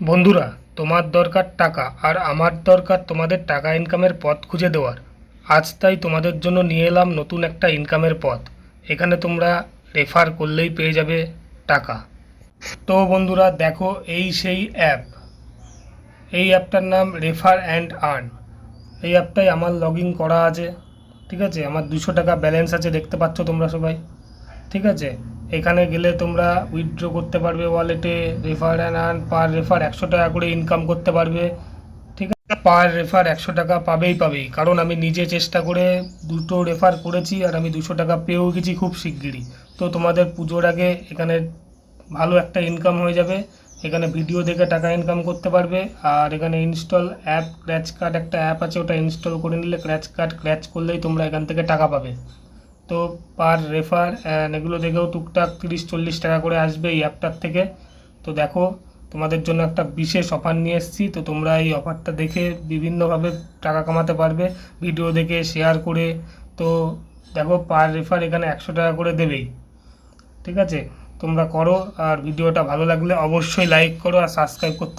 বন্ধুরা, তোমার দরকার টাকা আর আমার দরকার তোমাদের টাকা ইনকামের পথ খুঁজে দেওয়ার। আজ তাই তোমাদের জন্য নিয়ে এলাম নতুন একটা ইনকামের পথ। এখানে তোমরা রেফার করলেই পেয়ে যাবে টাকা। তো বন্ধুরা দেখো, এই সেই অ্যাপ। এই অ্যাপটার নাম রেফার অ্যান্ড আর্ন। এই অ্যাপটাই আমার লগ ইন করা আছে। ঠিক আছে, আমার 200 টাকা ব্যালেন্স আছে, দেখতে পাচ্ছ তোমরা সবাই। ঠিক আছে, এখানে গেলে তোমরা উইথড্র করতে পারবে ওয়ালেটে। Refer and earn per refer 100 টাকা করে ইনকাম করতে পারবে। ঠিক আছে, পার রেফার 100 টাকা পাবেই, কারণ আমি নিজে চেষ্টা করে দুটো রেফার করেছি আর আমি 200 টাকা পেয়েও গেছি খুব শিগগিরই। তো তোমাদের পুজোর আগে এখানে ভালো একটা ইনকাম হয়ে যাবে। এখানে ভিডিও দেখে টাকা ইনকাম করতে পারবে। আর এখানে ইনস্টল অ্যাপ ক্র্যাচ কার্ড একটা অ্যাপ আছে, ওটা ইনস্টল করে নিলে ক্র্যাচ করলেই তোমরা এখান থেকে টাকা পাবে। তো পার রেফার এগুলো দেখেও টুকটাক 30-40 টাকা করে আসবে এই অ্যাপটার থেকে। তো দেখো, তোমাদের জন্য একটা বিশেষ অফার নিয়ে এসেছি। তো তোমরা এই অফারটা দেখে বিভিন্নভাবে টাকা কামাতে পারবে, ভিডিও দেখে শেয়ার করে। তো দেখো, পার রেফার এখানে 100 টাকা করে দেবেই। ঠিক আছে, তোমরা করো। আর ভিডিওটা ভালো লাগলে অবশ্যই লাইক করো আর সাবস্ক্রাইব করতে